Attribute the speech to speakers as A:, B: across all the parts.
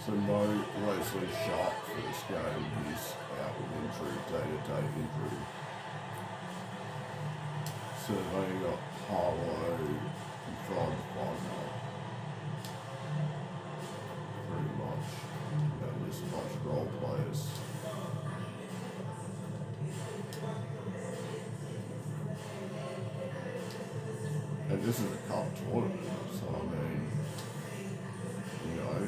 A: So no Wesley Sharp for this game. He's out with injury, day-to-day injury. So they got Harlow and Franz Wagner. Pretty much. There's a bunch of role players. And this is a cup tournament, so I mean, you know,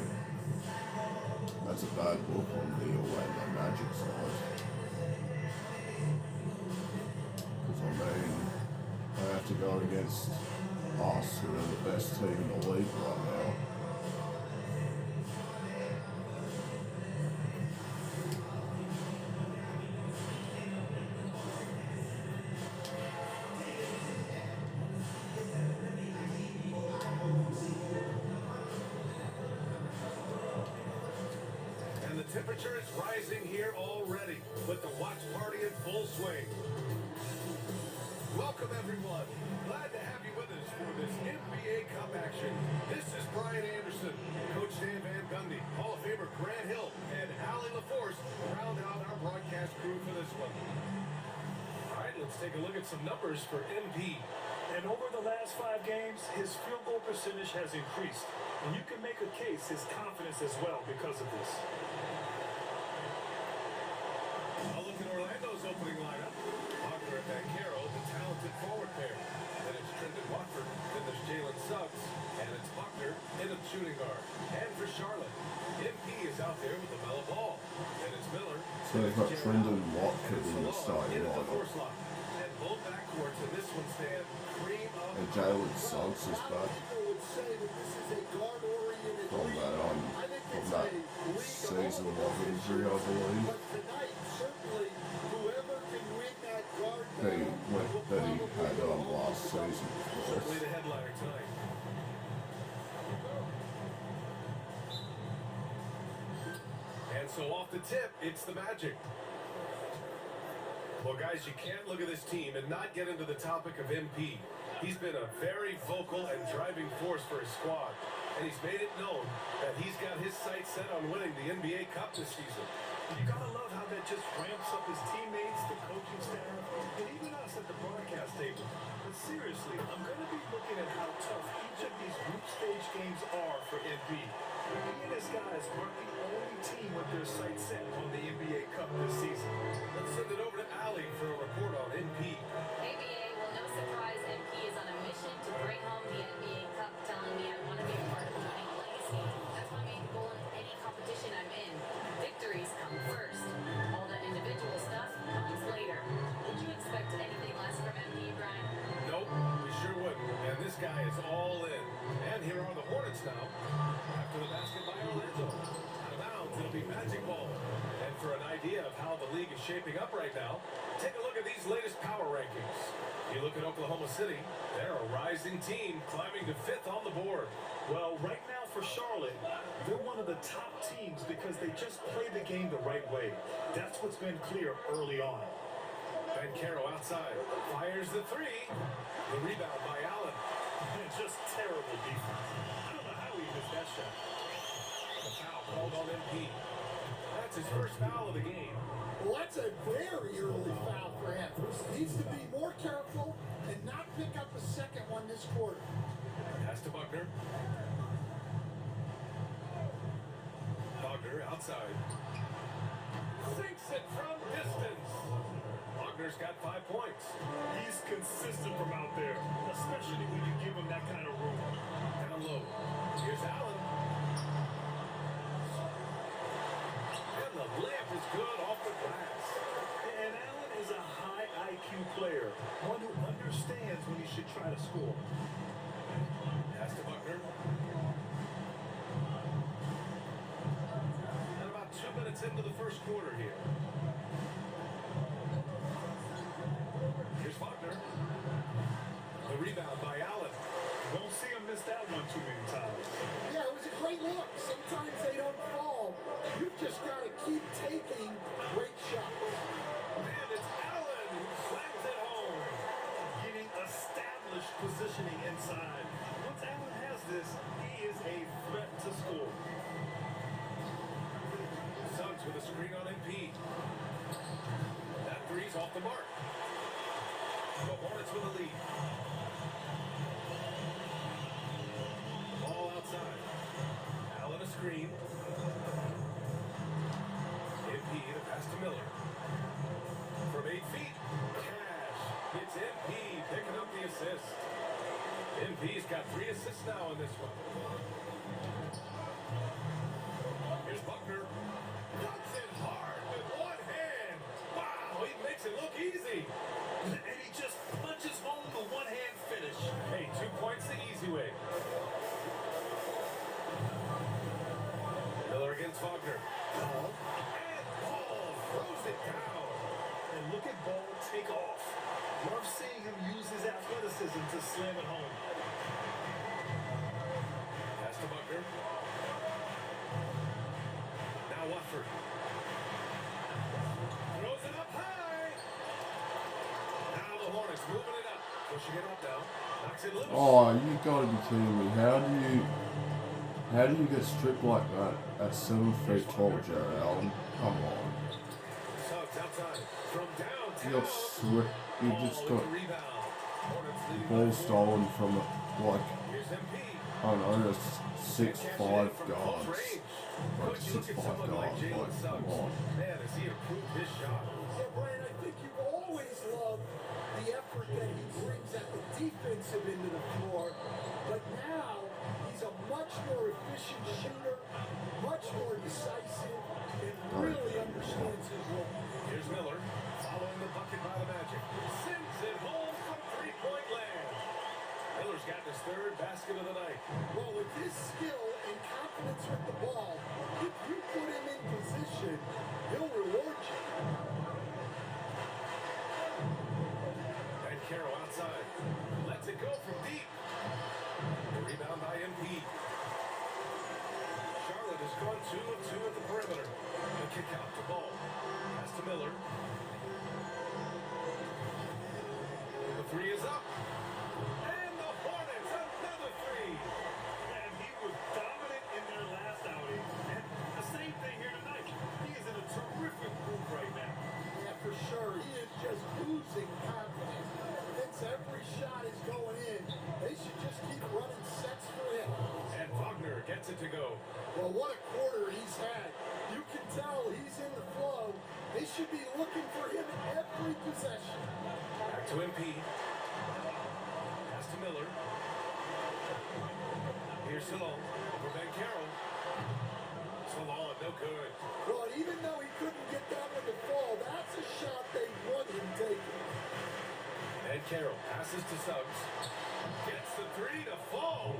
A: that's a bad look on the Orlando Magic side. Because I mean, they have to go against us, who are the best team in the league right now.
B: Temperature is rising here already, with the watch party in full swing. Welcome, everyone. Glad to have you with us for this NBA Cup action. This is Brian Anderson, Coach Dan Van Gundy, Hall of Famer Grant Hill, and Allie LaForce round out our broadcast crew for this one. All right, let's take a look at some numbers for MP.
C: And over the last 5 games, his field goal percentage has increased. And you can make a case his confidence as well because of this.
B: I'll look at Orlando's opening lineup. Wagner and Banchero, the talented forward pair. Then it's Trendon Watford. Then there's Jalen Suggs. And it's Buckner in the shooting guard. And for Charlotte, MP is out there with the mellow ball. Then it's Miller.
A: So they've got Trendon Watford in the starting lineup.
B: And both backcourts in this one stand cream of...
A: And Jalen Suggs is back from that season of injury, I believe. That he had last season.
B: Certainly the headliner tonight. And so off the tip, it's the Magic. Well, guys, you can't look at this team and not get into the topic of MP. He's been a very vocal and driving force for his squad, and he's made it known that he's got his sights set on winning the NBA Cup this season.
C: You gotta love how that just ramps up his teammates, the coaching staff, and even us at the broadcast table. But seriously, I'm gonna be looking at how tough each of these group stage games are for MP. He and his guys weren't the only team with their sights set on the NBA Cup this season.
B: Let's send it over to Allie for a report on MP.
D: ABA, well, no surprise, MP is on a mission to bring home the NBA Cup, telling me I want to be a part of a winning legacy. That's my main goal in any competition I'm in. Victories come first. All that individual stuff comes later. Would you expect anything less from MP, Brian?
B: Nope, we sure wouldn't. And this guy is all in. And here are the Hornets now. After the basket by Orlando. Out of bounds, it'll be Magic Ball. And for an idea of how the league is shaping up right now, take a look at these latest power rankings. You look at Oklahoma City, they're a rising team climbing to 5th on the board.
C: Well, right now for Charlotte, they're one of the top teams because they just play the game the right way. That's what's been clear early on.
B: Banchero outside, fires the 3. The rebound by Allen.
C: Just terrible defense. I don't know how he missed that shot.
B: The foul called on MP. That's his first foul of the game.
E: Well, that's a very early foul for him. Needs to be more careful and not pick up a second one this quarter.
B: Pass to Buckner. Buckner outside. Sinks it from distance. Buckner's got 5 points.
C: He's consistent from out there, especially when you give him that kind of room.
B: Down low. Here's Allen. And the layup is good off the glass.
C: And Allen is a high IQ player, one who understands when he should try to score.
B: Pass to Buckner. And about 2 minutes into the first quarter here. Here's Buckner. The rebound by Allen.
C: Don't see him miss that one too many times.
E: Yeah, it was a great look. Sometimes they don't fall. You've just got to keep taking great shots.
B: And it's Allen who slams it home.
C: Getting established positioning inside. Once Allen has this, he is a threat to score.
B: Suggs with a screen on MP. That three's off the mark. The Hornets with a lead. Ball outside. Allen a screen. MP the pass to Miller. From 8 feet. Cash. It's MP picking up the assist. MP's got 3 assists now in this one. Here's Buckner. Puts it hard with one hand. Wow, he makes it look easy.
C: And he just punches home the one-hand finish.
B: Hey, 2 points the easy way. Miller against Wagner. And Ball throws it down.
C: And look at Ball take off. Love seeing him use his athleticism to slam it home.
B: Pass to Buckner. Now Watford. Throws it up high. Now the Hornets moving it up. Pushing it up now. Knocks it loose.
A: Oh, you gotta be kidding me. How do you get stripped like that at 7 feet tall, Jared Allen? Come on.
B: Suggs outside. From downtown.
A: You just got
B: Rebound. Hornets leading
A: ball
B: by 4.
A: stolen from like,
B: Here's MP.
A: I don't know, a 6'5" guards. Like
B: Coach, you look at
A: 6'5"
B: someone like
A: guards.
B: Jalen
A: Like, come
B: Suggs.
A: on.
B: Man, has he improved his shot.
E: Yeah, Brian, I think you've always loved the effort that he brings at the defensive end of the floor, but now he's a much more efficient shooter, much more decisive, and really understands his role.
B: Here's Miller, following the bucket by the Magic. Sends it home from three-point land. Miller's got his 3rd basket of the night.
E: Well, with his skill and confidence with the ball, if you put him in position, he'll reward you.
B: And Carroll outside. Lets it go from deep. The rebound by MP. Charlotte has gone 2 of 2 at the perimeter. The kick out to Ball. Pass to Miller. The 3 is up. And the Hornets, another 3.
C: And he was dominant in their last outing. And the same thing here tonight. He is in a terrific group right now.
E: Yeah, for sure. He is just oozing confidence. Thinks every shot is going in. They should just keep running sets for him.
B: And Wagner gets it to go.
E: Well, what a quarter he's had. You can tell he's in the flow. They should be looking for him every possession.
B: Back to MP. Pass to Miller. Here's Salon for Ben Carroll. Salon, no good.
E: Well, even though he couldn't get that one to fall, that's a shot they want him taking.
B: Ben Carroll passes to Suggs. Gets the 3 to fall.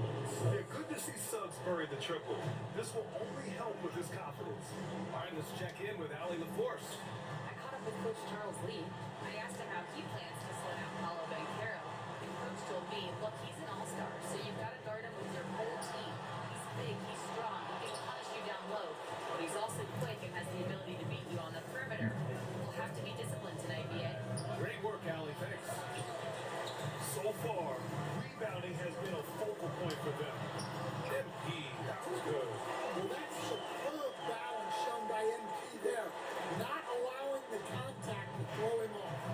C: Yeah, good to see Suggs bury the triple. This will only help with his confidence.
B: All right, let's check in with Allie LaForce.
D: I caught up with Coach Charles Lee. I asked him how he plans to slow down Paulo Banchero. And Coach told me, look, he's an all-star, so you've got to guard him with your whole team. He's big, he's strong, he can punish you down low, but he's also quick and has the ability to beat you on the perimeter. We'll have to be disciplined tonight, BA.
B: Great work, Allie. Thanks.
C: So far, rebounding has been a focal point for them.
B: MP, that was good.
E: Well, that's superb balance shown by MP there. Not allowing the contact to throw him off.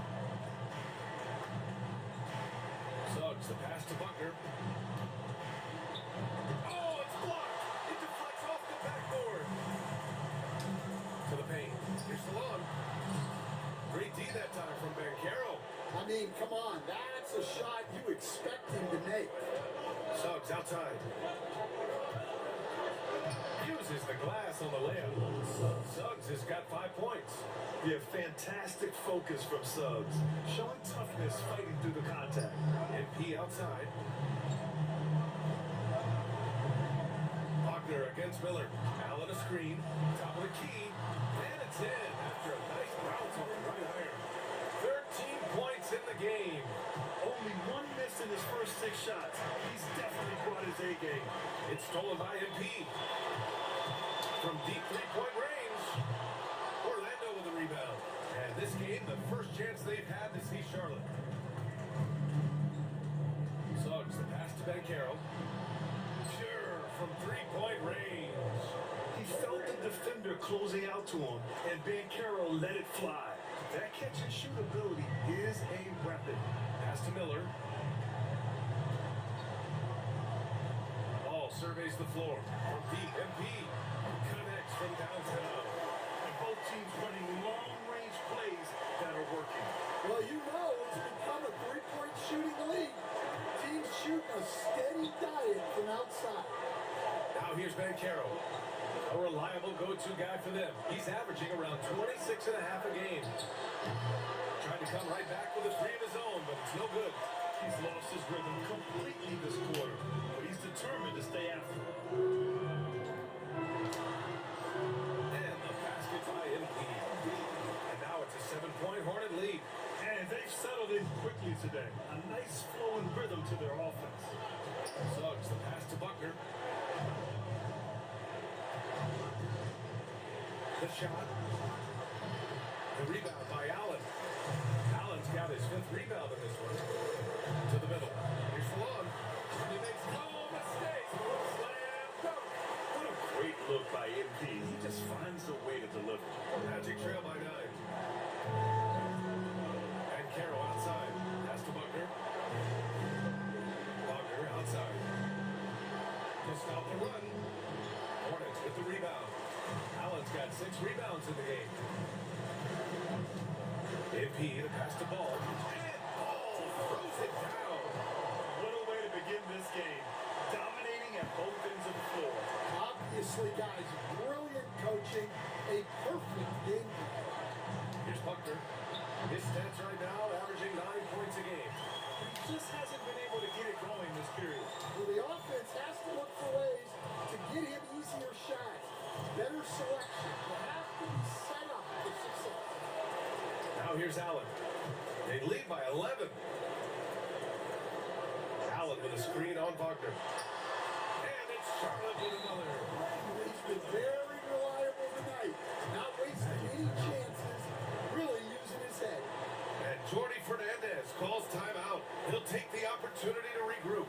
B: Suggs, the pass to Buckner. Oh, it's blocked. It deflects off the backboard. To the paint. Here's Salon. Great D that time from Ben Carroll.
E: I mean, come on, that's a shot you expect him to make.
B: Suggs outside. Uses the glass on the layup. Suggs has got 5 points.
C: Yeah, fantastic focus from Suggs. Showing toughness fighting through the contact.
B: MP outside. Wagner against Miller. Allen a screen. Top of the key. And it's in after a nice bounce on the right iron. 13 points in the game.
C: Only 1 miss in his first 6 shots. He's definitely brought his A game.
B: It's stolen by MP. From deep 3-point range. Orlando with the rebound. And this game, the first chance they've had to see Charlotte. Suggs, the pass to Ben Carroll. Pure from 3-point range.
C: He felt the defender closing out to him, and Banchero let it fly. That catch and shoot ability is a weapon.
B: Pass to Miller. Ball surveys the floor. From deep, MP connects from downtown.
C: And both teams running long-range plays that are working.
E: Well, you know it's become a three-point shooting league. Teams shoot a steady diet from outside.
B: Now here's Banchero. A reliable go-to guy for them. He's averaging around 26 and a half a game. Trying to come right back with a three of his own, but it's no good.
C: He's lost his rhythm completely this quarter, but he's determined to stay after it.
B: And the basket by MP. And now it's a 7-point Hornet lead.
C: And they've settled in quickly today. A nice flowing rhythm to their offense.
B: Suggs, the pass to Buckner. The shot. The rebound by Allen. Allen's got his 5th rebound in this one. To the middle. Here's Falon. And he makes no mistake. Slam dunk.
C: What a great look by MP. He just finds a way to deliver.
B: Magic trail by 9. And Carroll outside. Pass to Buckner. Buckner outside. To stop the run. Hornets with the rebound. Allen's got 6 rebounds in the game. MP, the pass to Ball. And Ball throws it down.
C: What a way to begin this game. Dominating at both ends of the floor.
E: Obviously, guys, brilliant coaching, a perfect game plan.
B: Here's Buckner. His stats right now averaging 9 points a game.
C: He just hasn't been able to get it going this period.
E: Well, the offense has to look for ways to get him easier shots, better selection. You have to be set up for success.
B: Now here's Allen. They lead by 11. Allen with a screen on Buckner. And it's Charlotte with another.
E: He's been very reliable tonight, not wasting any chances, really using his head.
B: And Jordi Fernandez calls timeout. He'll take the opportunity to regroup.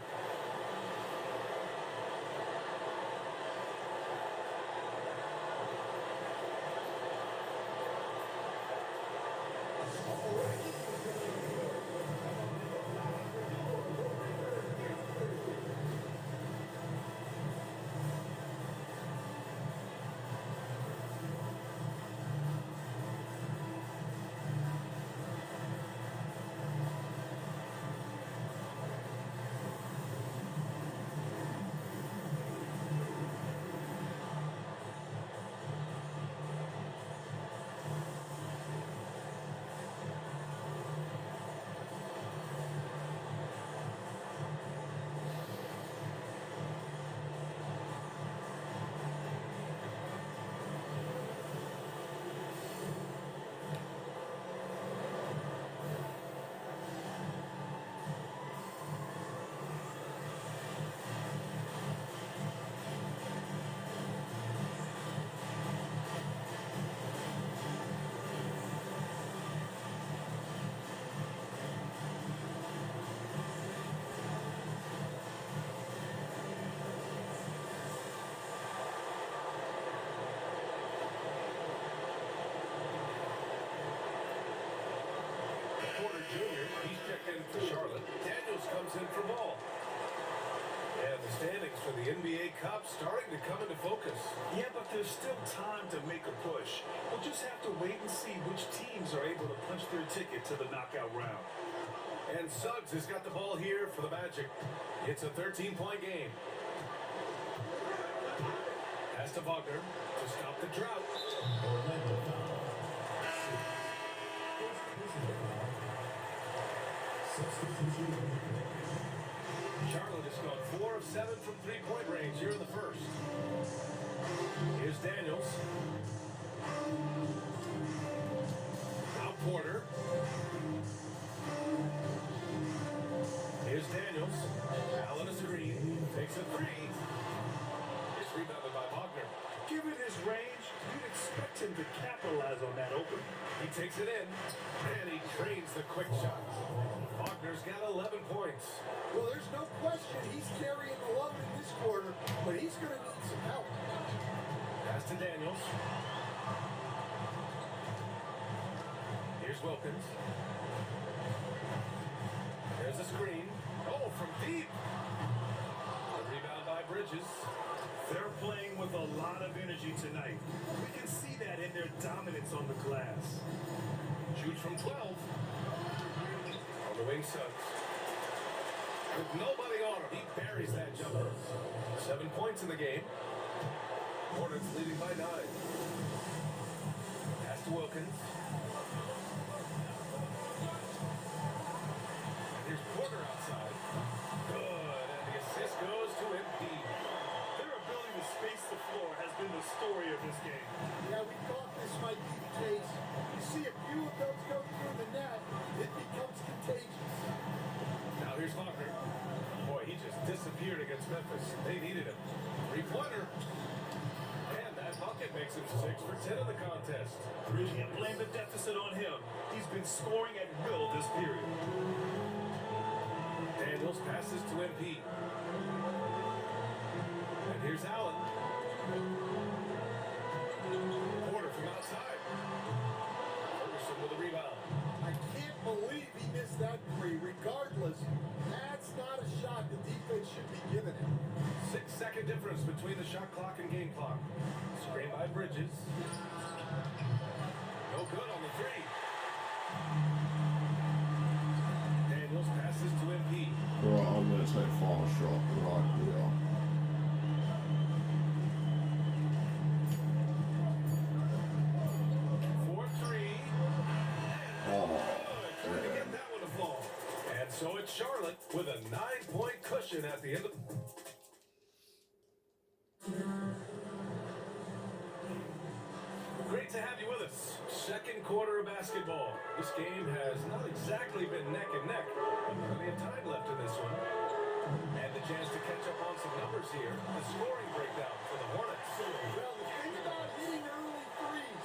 B: Porter Jr., he's checked in for Charlotte. Daniels comes in for Ball. And the standings for the NBA Cup starting to come into focus.
C: Yeah, but there's still time to make a push. We'll just have to wait and see which teams are able to punch their ticket to the knockout round.
B: And Suggs has got the ball here for the Magic. It's a 13-point game. Pass to Wagner to stop the drought. Charlotte has gone 4 of 7 from three-point range here in the first. Here's Daniels. Now Porter. Here's Daniels. Allen a screen. Takes a three. It's rebounded by Wagner.
C: Given his range, you'd expect him to capitalize on that opening.
B: He takes it in, and he trains the quick shot. Wagner's got 11 points.
E: Well, there's no question he's carrying the load in this quarter, but he's going to need some help.
B: Pass to Daniels. Here's Wilkins. There's a screen. Oh, from deep. A rebound by Bridges.
C: They're playing with a lot of energy tonight. We can see that in their dominance on the glass.
B: Shoots from 12. On the wing, Suggs. With nobody on him, he buries that jumper. 7 points in the game. Hornets leading by 9. Pass to Wilkins. Here's Porter outside. Good, and the assist goes to Embiid.
C: Their ability to space the floor has been the story of this game.
E: Yeah, we thought this might be the case. You see a few of those go through the net, it becomes contagious.
B: Now here's Locker. Boy, he just disappeared against Memphis. They needed him. Three-pointer. And that bucket makes him 6 for 10 in the contest.
C: Can't blame the deficit on him. He's been scoring at will this period.
B: Daniels passes to MP. And here's Allen. Porter from outside. Ferguson with a rebound.
E: I can't believe he missed that three. Regardless, that's not a shot the defense should be giving him.
B: 6-second difference between the shot clock and game clock. Screen by Bridges. No good on the three. Daniels passes to MP.
A: Right, I'm going to take final shot right here.
B: Trying to get that one to fall. And so it's Charlotte with a 9-point cushion at the end of... Great to have you with us. Second quarter of basketball. This game has not exactly been neck and neck, but plenty of time left in this one. And the chance to catch up on some numbers here. The scoring breakdown for the Hornets.
E: Well, the thing about hitting early threes,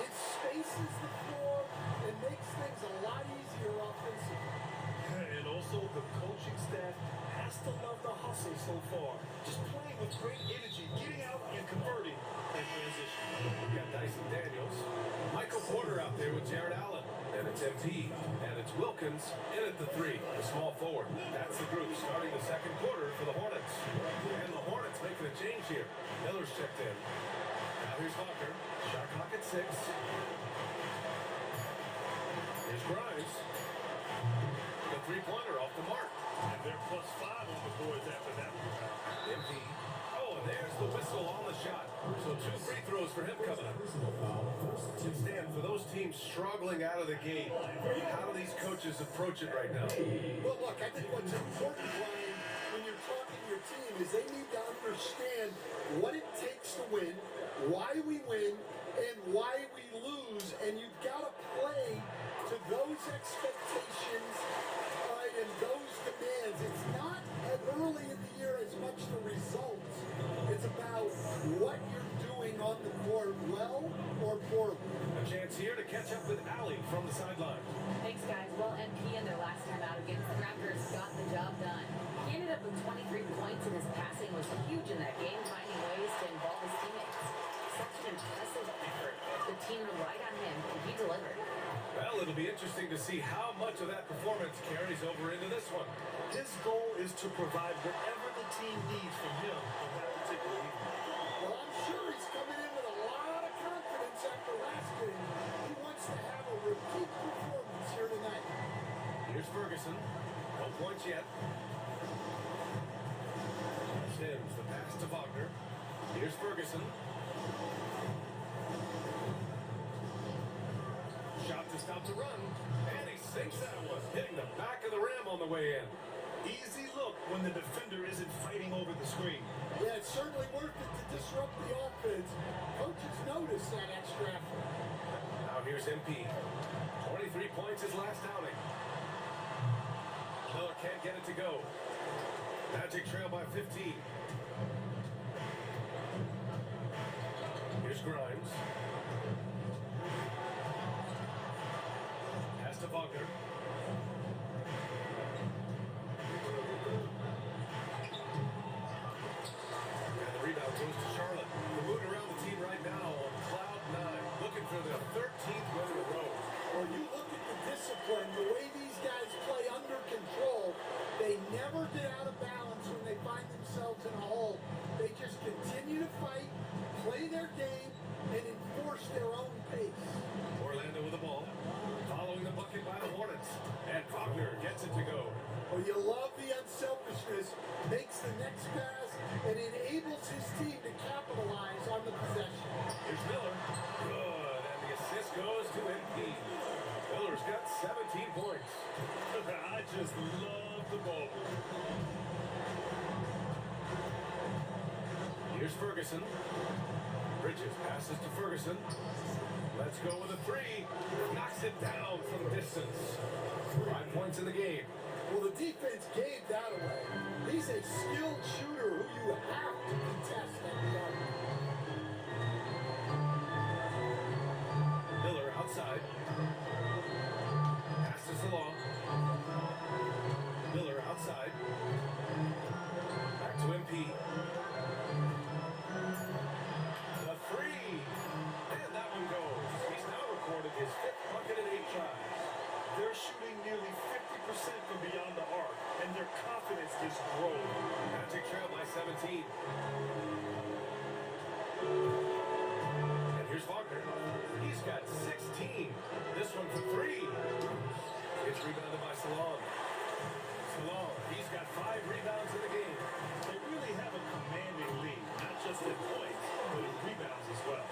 E: it spaces the floor and makes things a lot easier offensively.
C: And also, the coaching staff has to love the hustle so far. Just playing with great energy, getting out and converting in transition.
B: We got Dyson Daniels. Michael Porter out there with Jared Allen. And it's MP. And it's Wilkins in at the three, the small forward. That's the group starting the second quarter for the Hornets. And the Hornets making a change here. Miller's checked in. Now here's Locker. Shot clock at 6. Here's Grimes. The three-pointer off the mark.
C: And they're +5 on the boards after that rebound.
B: MP. Oh, and there's the whistle on the shot. So 2 free throws for him coming up. And Stan, for those teams struggling out of the gate, how do these coaches approach it right now?
E: Well, look, I think what's important, Ryan, when you're talking to your team is they need to understand what it takes to win, why we win, and why we lose. And you've got to play to those expectations and those demands. It's not as early in the year as much the results. It's about what you're doing on the court, well or poorly.
B: A chance here to catch up with Allie from the sideline.
D: Thanks, guys. Well, MP in their last time out against the Raptors got the job done. He ended up with 23 points, and his passing was huge in that game, finding ways to involve his teammates. Such an impressive effort. The team relied on him, and he delivered.
B: Well, it'll be interesting to see how much of that performance carries over into this one.
C: His goal is to provide whatever the team needs from him on that particular evening.
E: Well, I'm sure he's coming in with a lot of confidence after last game. He wants to have a repeat performance here tonight.
B: Here's Ferguson. No points yet. Sims, the pass to Wagner. Here's Ferguson. Shot to stop the run. And he sinks that one, hitting the back of the rim on the way in.
C: Easy look when the defender isn't fighting over the screen.
E: Yeah, it's certainly worth it to disrupt the offense. Coaches notice that extra effort.
B: Now here's MP. 23 points his last outing. Miller can't get it to go. Magic trail by 15. Here's Grimes. Pass to Wagner. And the rebound goes to Charlotte. The mood around the team right now gets it to go.
E: Well, you love the unselfishness, makes the next pass, and enables his team to capitalize on the possession.
B: Here's Miller. Good, and the assist goes to MP. Miller's got 17 points.
C: I just love the ball.
B: Here's Ferguson. Bridges passes to Ferguson. Let's go with a three. Knocks it down from distance. 5 points in the game.
E: Well, the defense gave that away. He's a skilled shooter who you have to contest at the arc.
B: Miller outside. Passes along. Miller outside. Back to MP. The three. And that one goes. He's now recorded his 5th bucket in 8 tries.
C: They're shooting nearly 50% from beyond the arc, and their confidence is growing.
B: Magic trail by 17. And here's Wagner. He's got 16. This one for 3. It's rebounded by Salon. Salon, he's got 5 rebounds in the game.
C: They really have a commanding lead, not just in points, but in rebounds as well.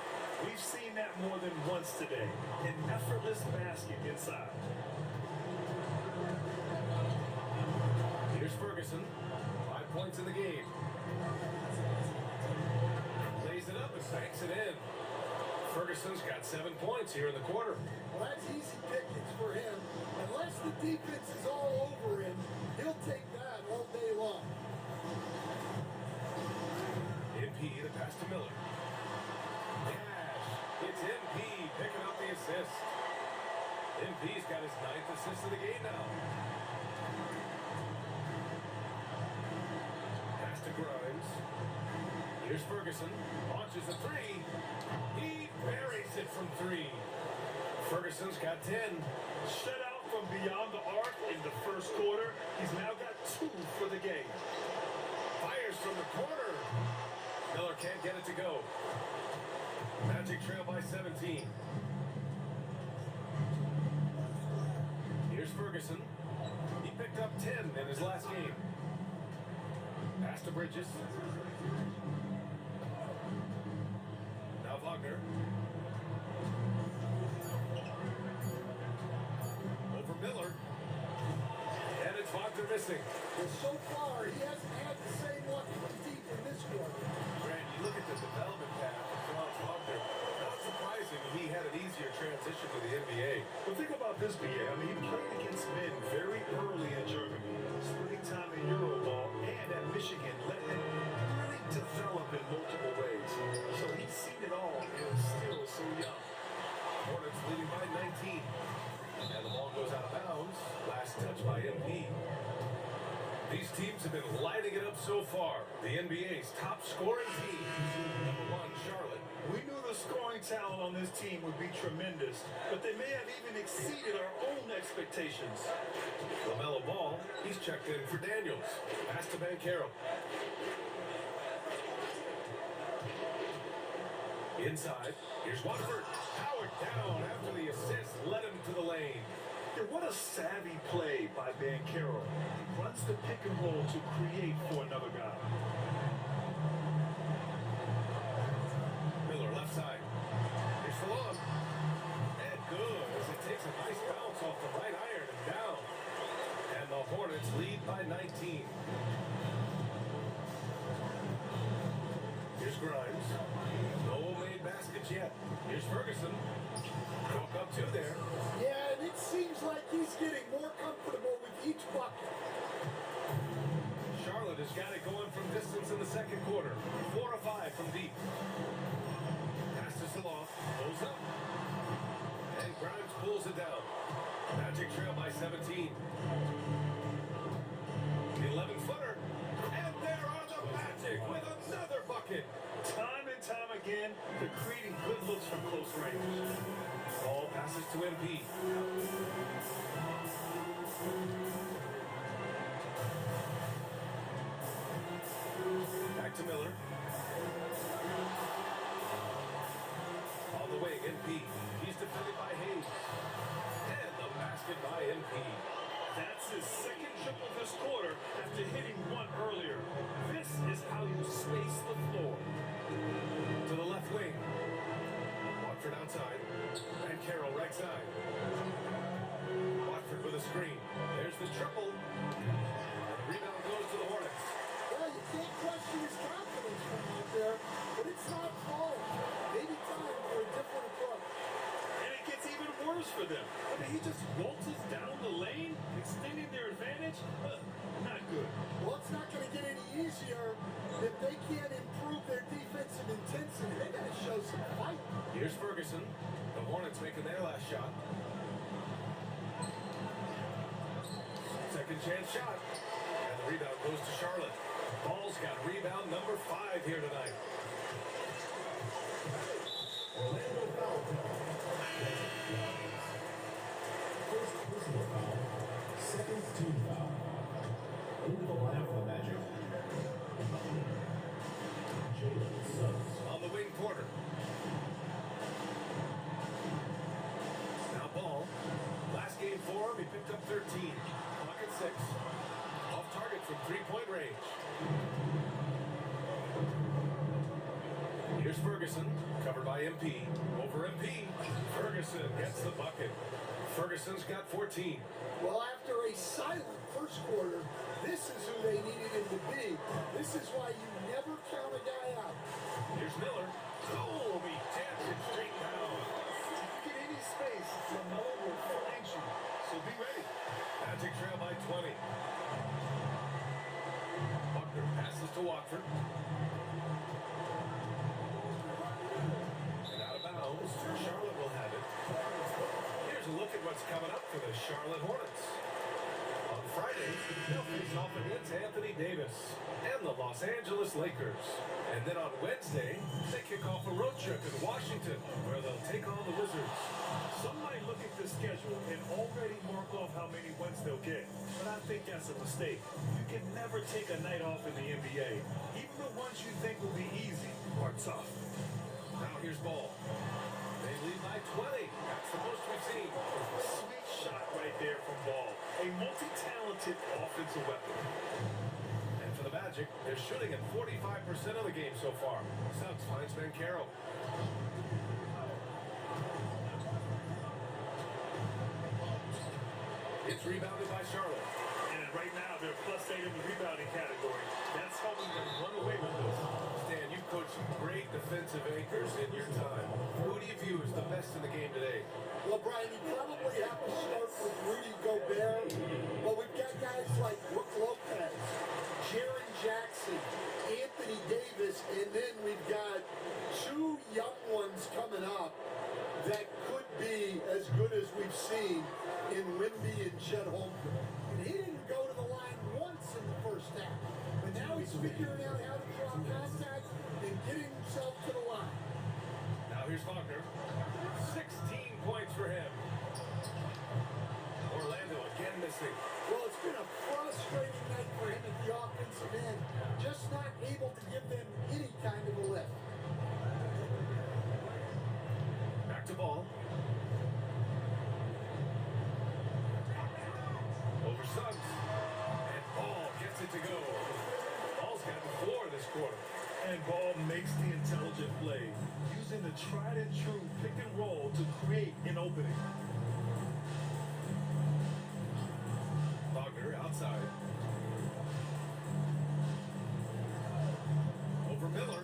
C: We've seen that more than once today. An effortless basket inside.
B: Here's Ferguson. 5 points in the game. Lays it up and banks it in. Ferguson's got 7 points here in the quarter.
E: Well, that's easy pickings for him. Unless the defense is all over him, he'll take that all day long.
B: MP, the pass to Miller. Cash. It's MP picking up the assist. MP's got his 9th assist of the game now. Pass to Grimes. Here's Ferguson. Launches a three. He buries it from 3. Ferguson's got 10.
C: Shut out from beyond the arc in the first quarter. He's now got 2 for the game.
B: Fires from the corner. Miller can't get it to go. Magic trail by 17. Here's Ferguson. He picked up 10 in his last game. Pass to Bridges. Now Wagner. Over Miller. And it's Wagner missing.
E: Well, so far, he hasn't had the same luck from deep in this quarter.
B: Grant, you look at the development path of Franz Wagner. Not surprising he had an easier transition to the NBA.
C: But think about this, BA. I mean, he played against men very early in Germany, splitting time in Euroball, and at Michigan, let him really develop in multiple ways. So he's seen it all and is still so young.
B: Hornets leading by 19. And the ball goes out of bounds. Last touch by MP. These teams have been lighting it up so far. The NBA's top scoring team. Number 1, Charlotte.
C: We knew the scoring talent on this team would be tremendous, but they may have even exceeded our own expectations.
B: LaMelo Ball, he's checked in for Daniels. Pass to Banchero. Inside, here's Watford. Powered down after the assist led him to the lane.
C: Yeah, what a savvy play by Banchero. He runs the pick and roll to create for another guy.
B: Miller left side. Here's Salon. And good as it takes a nice bounce off the right iron and down. And the Hornets lead by 19. Here's Grimes. No made baskets yet. Here's Ferguson. Broke up 2 there.
E: Yeah, and it seems like he's getting more comfortable with each bucket.
B: Charlotte has got it going from distance in the second quarter. 4 of 5 from deep. Pass to Salon. Goes up. And Grimes pulls it down. Magic trail by 17. The 11-footer. And there are the Magic with another bucket.
C: Time and time again, they're creating good looks from close range.
B: Ball passes to MP. Back to Miller. On the wing, MP. He's defended by Hayes. And the basket by MP.
C: That's his second triple this quarter after hitting one earlier. This is how you space the floor.
B: To the left wing. Watford outside. And Carroll right side. Watford with a screen. There's the triple. And the rebound goes to the Hornets.
E: Well, you can't question his confidence from out there, but it's not falling. Maybe time for a different approach.
C: And it gets even worse for them. I mean, he just waltzes down the lane, extending their advantage. Not good.
E: Well, it's not going to get any easier if they can't improve their defensive intensity. They got to show some fight.
B: Here's Ferguson. The Hornets making their last shot. Second chance shot. And the rebound goes to Charlotte. Ball's got rebound number 5 here tonight.
F: Orlando foul call. First personal foul. Second team foul. Into the line for the Magic. Jalen Suggs.
B: On the wing, Porter. Now Ball. Last game for him, he picked up 13. Clock at 6. Off target from three-point range. Here's Ferguson, covered by MP. Over MP. Ferguson gets the bucket. Ferguson's got 14.
E: Well, after a silent first quarter, this is who they needed him to be. This is why you never count a guy out.
B: Here's Miller. Oh, he taps it straight down.
C: If you get any space, LaMelo will find you. So be ready.
B: Magic trail by 20. Buckner passes to Watford. And out of bounds. Charlotte will have it. Here's a look at what's coming up for the Charlotte Hornets. On Friday, they'll face off against Anthony Davis and the Los Angeles Lakers. And then on Wednesday, they kick off a road trip in Washington, where they'll take on the Wizards.
C: Some might look at the schedule and already mark off how many wins they'll get. But I think that's a mistake. You can never take a night off in the NBA. Even the ones you think will be easy are tough.
B: Now here's Ball. They lead by 20. That's the most we've seen.
C: Sweet shot right there from Ball. A multi-talented offensive weapon.
B: And for the Magic, they're shooting at 45% of the game so far. Suggs finds Banchero. It's rebounded by Charlotte.
C: And right now, they're +8 in the rebounding category. That's helping them run away with this.
B: Stan, you've coached some great defensive anchors in your time. Who do you view as the best in the game today?
E: Well, Brian, you probably have to start with Rudy Gobert, but we've got guys like Brook Lopez, Jaren Jackson, Anthony Davis, and then we've got 2 young ones coming up that could be as good as we've seen in Wimby and Chet Holmgren. And he didn't go to the line once in the first half, but now he's figuring out how to draw contact and getting himself to the line.
B: Now here's Wagner. 16 points for him. Orlando again missing.
E: Well, it's been a frustrating night for him at the offensive end, just not able to give them any kind of a lift.
B: Back to Ball. Over Suggs. And Ball gets it to go. Ball's gotten 4 this quarter.
C: And Ball makes the intelligent play, using the tried and true pick and roll to create an opening.
B: Wagner outside. Over Miller.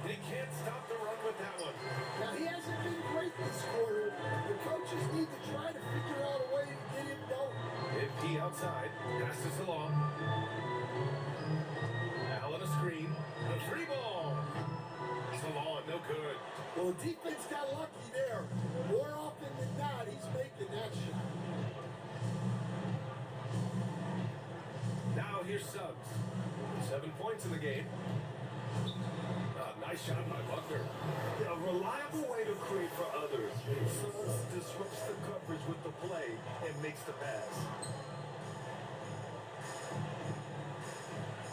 B: They can't stop the run with that one.
E: Now, he hasn't been great this quarter. The coaches need to try to figure out a way to get him going.
B: MP outside. Passes along. Allen a screen. The 3-ball. Salon, no good.
E: Well, the defense got lucky there. More often than not, he's making that shot.
B: Now here's Suggs. 7 points in the game. Nice shot by Buckner.
C: A reliable way to create for others. Suggs disrupts the coverage with the play and makes the pass.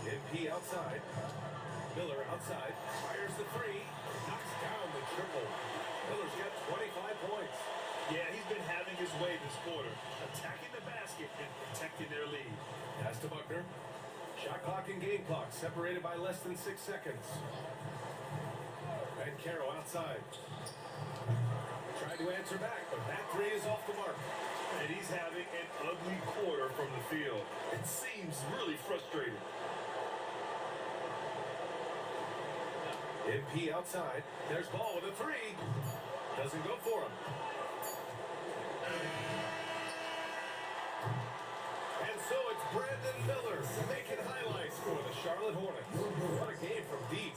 B: MP outside. Miller outside. Fires the 3. Knocks down the triple. Miller's got 25 points.
C: Yeah, he's been having his way this quarter, attacking the basket and protecting their lead.
B: Pass to Buckner. Shot clock and game clock separated by less than 6 seconds. And Carroll outside. Tried to answer back, but that three is off the mark.
C: And he's having an ugly quarter from the field. It seems really frustrating.
B: MP outside. There's Ball with a three. Doesn't go for him. And so it's Brandon Miller making highlights for the Charlotte Hornets. What a game from deep,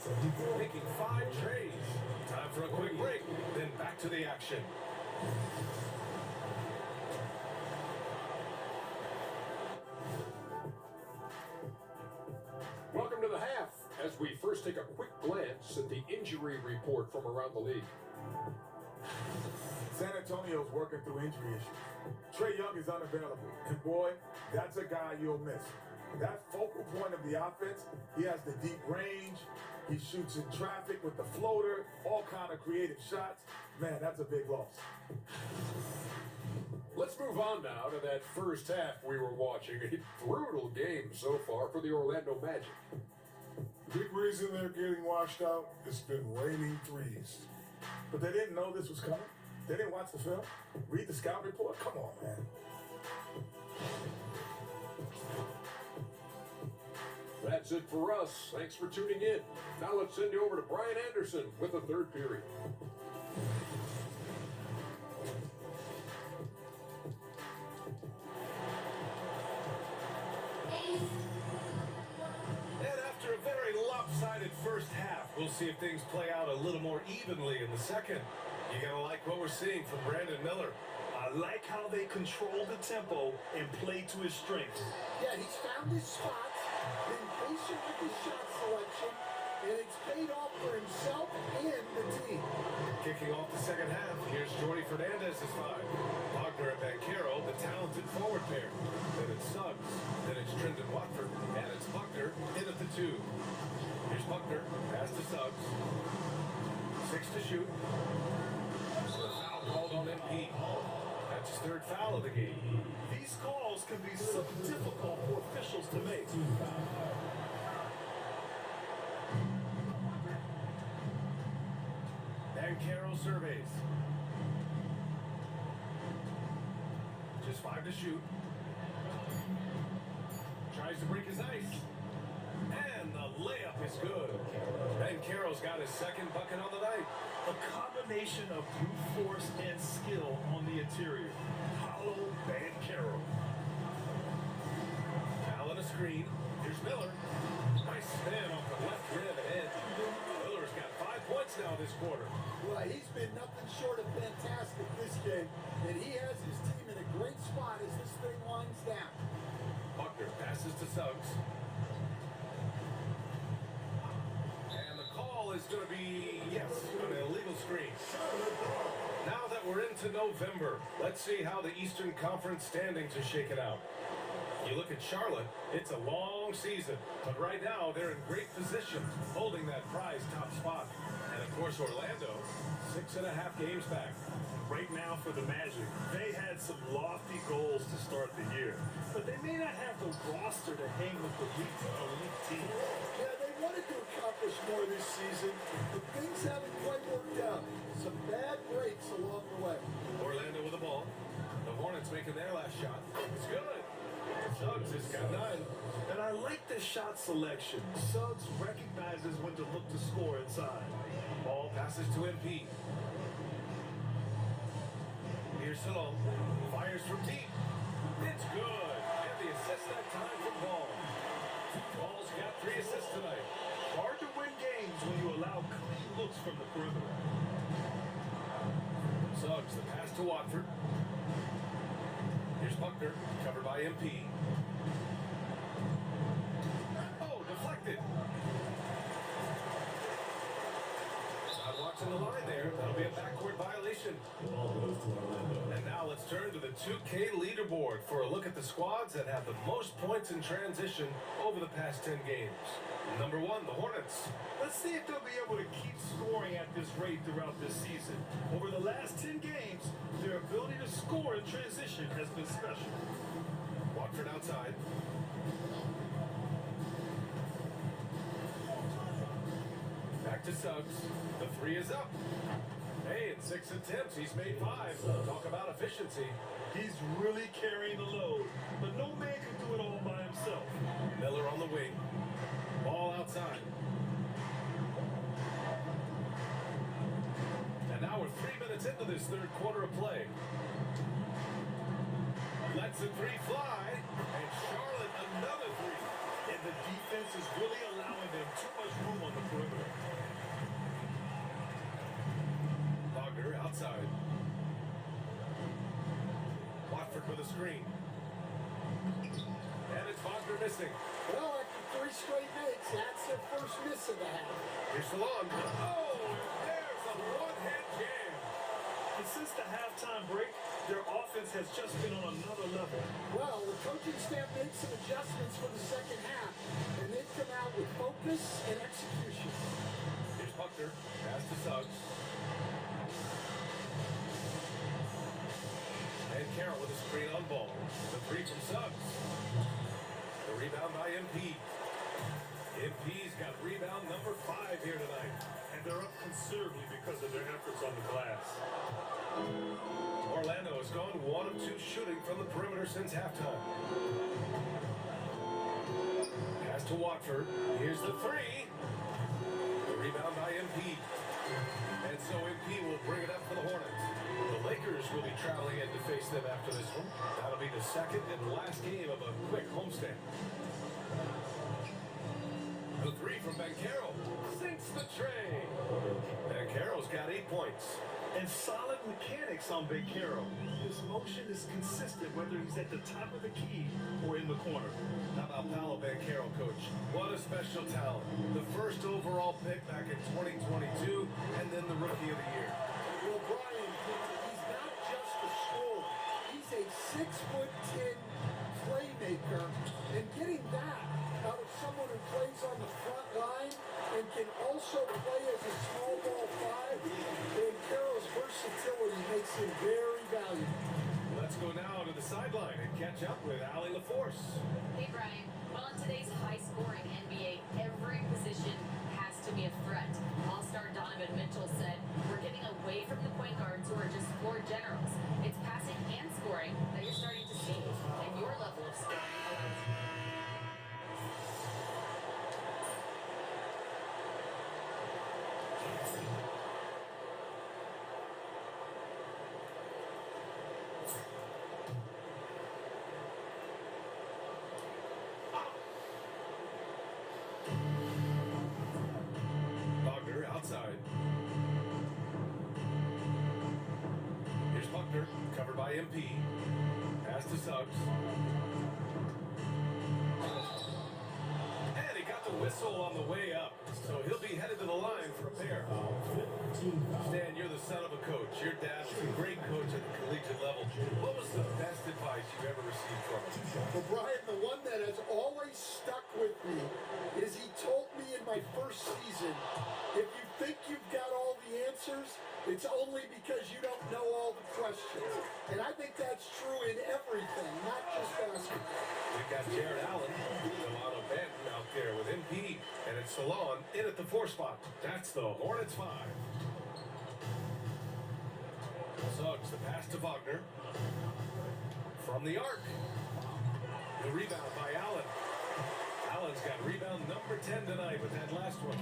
B: making 5 trays. Time for a quick break, then back to the action.
G: Welcome to the half, as we first take a quick glance at the injury report from around the league.
H: San Antonio's working through injury issues. Trae Young is unavailable, and boy, that's a guy you'll miss. That focal point of the offense, he has the deep range, he shoots in traffic with the floater, all kind of creative shots. Man, that's a big loss.
G: Let's move on now to that first half we were watching. A brutal game so far for the Orlando Magic.
I: Big reason they're getting washed out, it's been raining threes.
H: But they didn't know this was coming. They didn't watch the film, read the scout report. Come on, man.
G: That's it for us. Thanks for tuning in. Now let's send you over to Brian Anderson with the third period.
B: And after a very lopsided first half, we'll see if things play out a little more evenly in the second. You gotta like what we're seeing from Brandon Miller.
C: I like how they control the tempo and play to his strengths.
E: Yeah, he's found his spots, been patient with his shot selection, and it's paid off for himself and the team.
B: Kicking off the second half, here's Jordy Fernandez's 5. Wagner and Banchero, the talented forward pair. Then it's Suggs, then it's Trendon Watford, and it's Buckner in at the 2. Here's Buckner, pass to Suggs. 6 to shoot. Foul called on MP. That's his 3rd foul of the game.
C: These calls can be so difficult for officials to make.
B: And Carroll surveys. Just 5 to shoot. Tries to break his ice. And the layup is good. Ben Carroll's got his 2nd bucket on the night.
C: A combination of brute force and skill on the interior. Hollow Banchero.
B: Foul on a screen. Here's Miller. Nice spin off the left rim and Miller's got 5 points now this quarter.
E: Well, he's been nothing short of fantastic this game, and he has his team in a great spot as this thing winds down.
B: Buckner passes to Suggs. And the call is going to be, yes, an illegal screen. Now that we're into November, let's see how the Eastern Conference standings are shaken out. You look at Charlotte, it's a long season, but right now they're in great position, holding that prize top spot. And of course Orlando, 6.5 games back.
C: Right now for the Magic, they had some lofty goals to start the year, but they may not have the roster to hang with the elite team.
E: Yeah, they wanted to accomplish more this season, but things haven't quite worked out. Some bad breaks along the way.
B: Orlando with the ball. The Hornets making their last shot. It's good. Suggs has got 9.
C: And I like the shot selection. Suggs recognizes when to look to score inside.
B: Ball passes to MP. Here's Salone. Fires from deep. It's good. And the assist that time from Ball. Ball's got 3 assists tonight.
C: Hard to win games when you allow clean looks from the perimeter.
B: Suggs, the pass to Watford. Here's Buckner, covered by MP. Oh, deflected. Watson the line there. That'll be a backcourt violation.
F: The ball goes to Orlando.
B: And now let's turn to the 2K leaderboard for a look at the squads that have the most points in transition over the past 10 games. Number 1, the Hornets.
C: Let's see if they'll be able to keep scoring at this rate throughout this season. Over the last 10 games, their ability to score in transition has been special.
B: Watford outside. Back to Suggs. The 3 is up. Hey, in 6 attempts, he's made 5. Talk about efficiency.
C: He's really carrying the load, but no man can do it all by himself.
B: Miller on the wing. Ball outside. And now we're 3 minutes into this third quarter of play. Lets the 3 fly, and Charlotte another 3.
C: And the defense is really allowing them too much room on the perimeter.
B: Wagner outside. Watford with a screen. And it's Wagner missing.
E: Well, after 3 straight makes, that's their first miss of the half.
B: Here's Salon. Oh, there's a one-hand jam.
C: And since the halftime break, their offense has just been on another level.
E: Well, the coaching staff made some adjustments for the second half, and they've come out with focus and execution.
B: Here's Buckner. Pass to Suggs. And Carroll with a screen on ball. The 3 from Suggs. The rebound by MP. MP's got rebound number 5 here tonight.
C: And they're up considerably because of their efforts on the glass.
B: Orlando has gone 1 of 2 shooting from the perimeter since halftime. Pass to Watford. Here's the 3. The rebound by MP. And so MP will bring it up for the Hornets. The Lakers will be traveling in to face them after this one. That'll be the second and last game of a quick homestand. The 3 from Banchero sinks the tray. Banchero's got 8 points.
C: And solid mechanics on Banchero. His motion is consistent whether he's at the top of the key or in the corner.
B: How about Paolo Banchero, coach? What a special talent. The first overall pick back in 2022, and then the Rookie of the Year.
E: Well, Brian, he's not just a scorer. He's a 6'10" playmaker, and getting that out of someone who plays on the front line and can also play as a small ball 5, Banchero's versatility makes him very valuable.
B: Let's go now to the sideline and catch up with Allie LaForce.
D: Hey, Brian. Well, in today's high-scoring NBA, every position has to be a threat. All-star Donovan Mitchell said, "We're getting away from the point guards who are just floor generals. It's passing and scoring that you're starting to see, and your level of scoring allows you."
B: Wagner outside. Here's Buckner, covered by MP. Pass to Suggs. And he got the whistle on the way up, so he'll be headed to the line for a pair.
F: 15 foul.
B: Stan, you're the son of a coach. Your dad was a great coach at the collegiate level. What was the best advice you ever received from him?
E: Well, Brian, the one that has always stuck with me is he told me in my first season, if you think you've got all the answers, it's only because you don't know all the questions. And I think that's true in everything, not just basketball.
B: We've got Jared Allen, Delano Banton out there with MP, and it's Salon in at the 4 spot. That's the Hornets 5. Suggs, the pass to Wagner. From the arc. The rebound by Allen. Allen's got rebound number 10 tonight with that last one.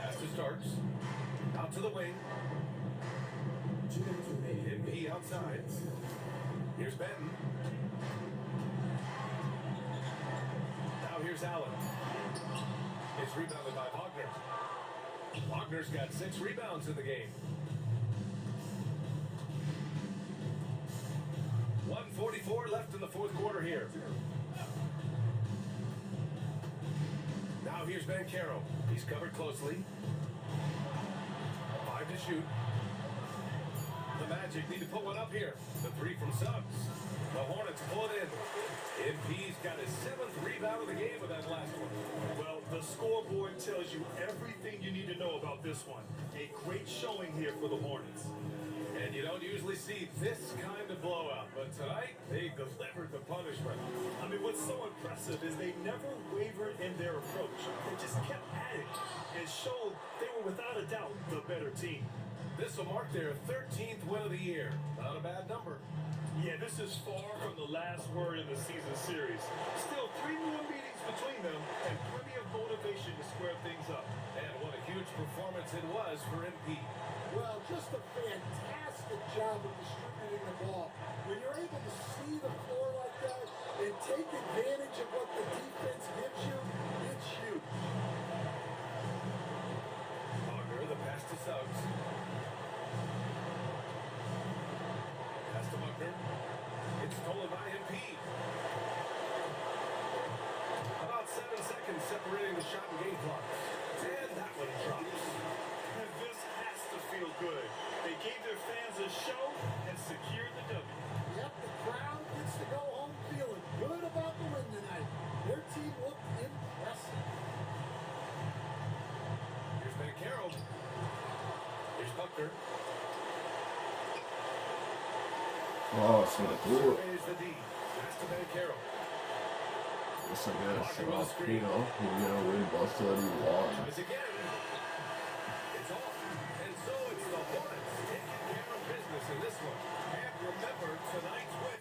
B: Pass to Starks. Out to the wing.
F: 2 minutes remaining.
B: MP outside. Here's Benton. Now here's Allen. It's rebounded by Wagner. Wagner's got 6 rebounds in the game. 1:44 left in the fourth quarter here. Now Now here's Banchero. He's covered closely. 5 to shoot. The Magic need to put one up here. The 3 from Suggs. The Hornets pull it in. MP's got his 7th rebound of the game with that last one.
C: Well, the scoreboard tells you everything you need to know about this one. A great showing here for the Hornets.
B: And you don't usually see this kind of blowout, but tonight they delivered the punishment.
C: I mean, what's so impressive is they never wavered in their approach. They just kept at it and showed they were without a doubt the better team.
B: This will mark their 13th win of the year. Not a bad number.
C: Yeah, this is far from the last word in the season series. Still 3 more meetings between them and plenty of motivation to square things up.
B: And what a huge performance it was for MP.
E: Well, just a fantastic job of distributing the ball. When you're able to see the floor like that and take advantage of what the defense gives you, it's huge.
B: Wagner, the pass to Suggs. Pass to Buckner. It's stolen by MP. About 7 seconds separating the shot and game clock. And that one drops.
C: And this has to feel good. They gave their fans a show and secured the W.
E: Yep, the crowd gets to go home feeling good about the win tonight. Their team looked impressive.
B: Here's Banchero. Here's Buckner.
A: Oh, it's gonna do it.
B: Surveys the D. Pass to Banchero.
A: Guess I guess Pino, he's gonna win both that he won.
B: Tries again. It's off. And so it's the Hornets taking care of business in this one. And remember, tonight's win